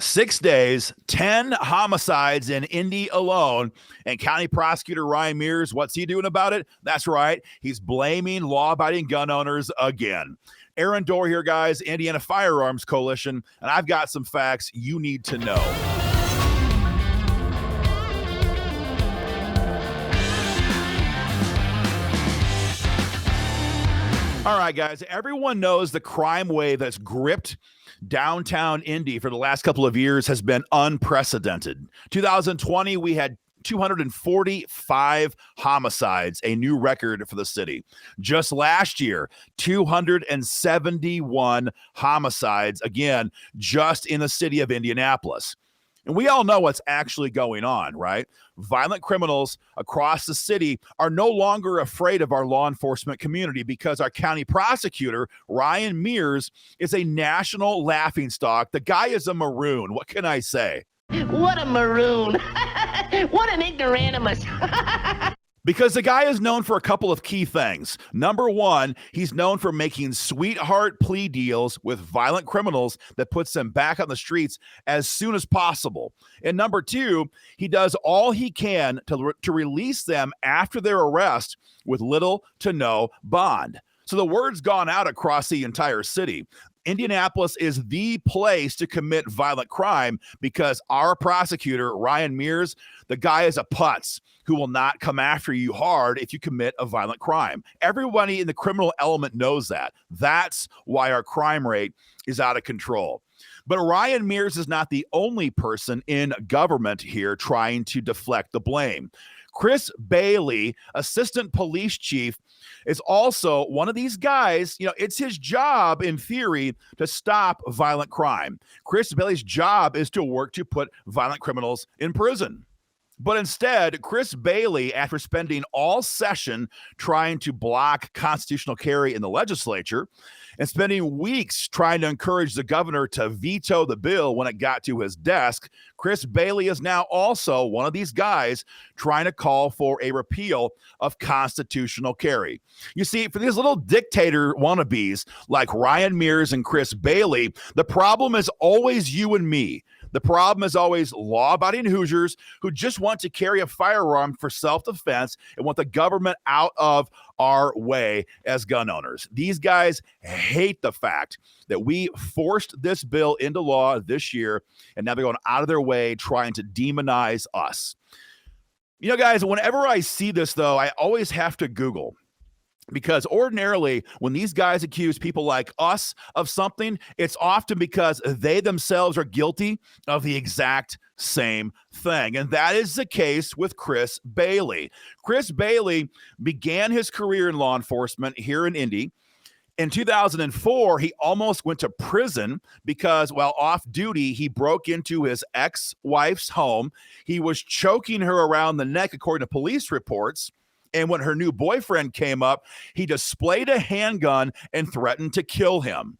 6 days, 10 homicides in Indy alone. And County Prosecutor Ryan Mears, what's he doing about it? That's right. He's blaming law-abiding gun owners again. Aaron Dorr here, guys, Indiana Firearms Coalition, and I've got some facts you need to know. All right, guys, everyone knows the crime wave that's gripped downtown Indy for the last couple of years has been unprecedented. 2020, we had 245 homicides, a new record for the city. Just last year, 271 homicides, again, just in the city of Indianapolis. And we all know what's actually going on, right? Violent criminals across the city are no longer afraid of our law enforcement community because our county prosecutor, Ryan Mears, is a national laughingstock. The guy is a maroon. What can I say? What a maroon. What an ignoramus. Because the guy is known for a couple of key things. Number one, he's known for making sweetheart plea deals with violent criminals that puts them back on the streets as soon as possible. And number two, he does all he can to release them after their arrest with little to no bond. So the word's gone out across the entire city. Indianapolis is the place to commit violent crime because our prosecutor, Ryan Mears, the guy is a putz who will not come after you hard if you commit a violent crime. Everybody in the criminal element knows that. That's why our crime rate is out of control. But Ryan Mears is not the only person in government here trying to deflect the blame. Chris Bailey, assistant police chief, is also one of these guys. It's his job in theory to stop violent crime. Chris Bailey's job is to work to put violent criminals in prison. But instead, Chris Bailey, after spending all session trying to block constitutional carry in the legislature and spending weeks trying to encourage the governor to veto the bill when it got to his desk, Chris Bailey is now also one of these guys trying to call for a repeal of constitutional carry. You see, for these little dictator wannabes like Ryan Mears and Chris Bailey, the problem is always you and me. The problem is always law-abiding Hoosers who just want to carry a firearm for self-defense and want the government out of our way as gun owners. These guys hate the fact that we forced this bill into law this year, and now they're going out of their way trying to demonize us. Guys, whenever I see this, though, I always have to Google. Because ordinarily, when these guys accuse people like us of something, it's often because they themselves are guilty of the exact same thing. And that is the case with Chris Bailey. Chris Bailey began his career in law enforcement here in Indy. In 2004, he almost went to prison because while off duty, he broke into his ex-wife's home. He was choking her around the neck, according to police reports. And when her new boyfriend came up, he displayed a handgun and threatened to kill him.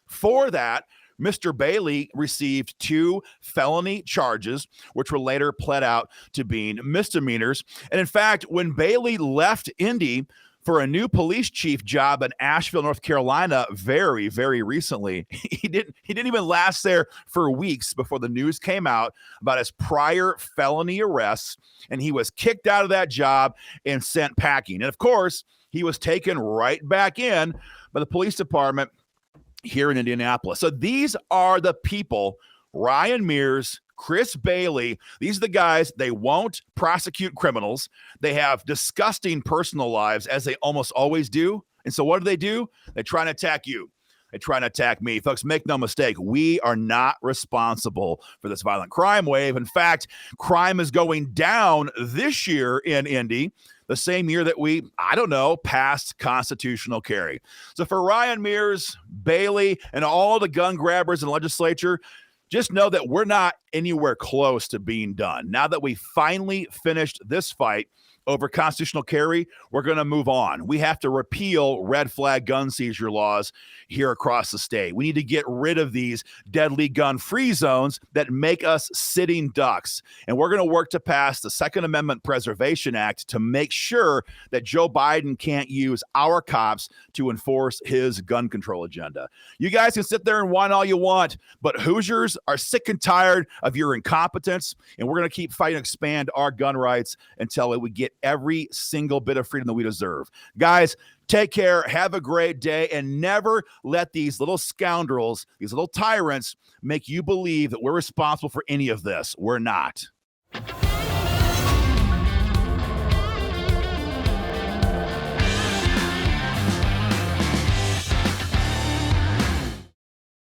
For that, Mr. Bailey received 2 felony charges, which were later pled out to being misdemeanors. And in fact, when Bailey left Indy for a new police chief job in Asheville, North Carolina, very, very recently, he didn't even last there for weeks before the news came out about his prior felony arrests, and he was kicked out of that job and sent packing. And of course, he was taken right back in by the police department here in Indianapolis. So these are the people, Ryan Mears, Chris Bailey, these are the guys, they won't prosecute criminals. They have disgusting personal lives, as they almost always do. And so what do? They try to attack you. They try to attack me. Folks, make no mistake, we are not responsible for this violent crime wave. In fact, crime is going down this year in Indy, the same year that we, passed constitutional carry. So for Ryan Mears, Bailey, and all the gun grabbers in the legislature, just know that we're not anywhere close to being done. Now that we finally finished this fight over constitutional carry, we're going to move on. We have to repeal red flag gun seizure laws here across the state. We need to get rid of these deadly gun-free zones that make us sitting ducks. And we're going to work to pass the Second Amendment Preservation Act to make sure that Joe Biden can't use our cops to enforce his gun control agenda. You guys can sit there and whine all you want, but Hoosiers are sick and tired of your incompetence, and we're going to keep fighting to expand our gun rights until we get every single bit of freedom that we deserve. Guys, take care, have a great day, and never let these little scoundrels, these little tyrants, make you believe that we're responsible for any of this. We're not.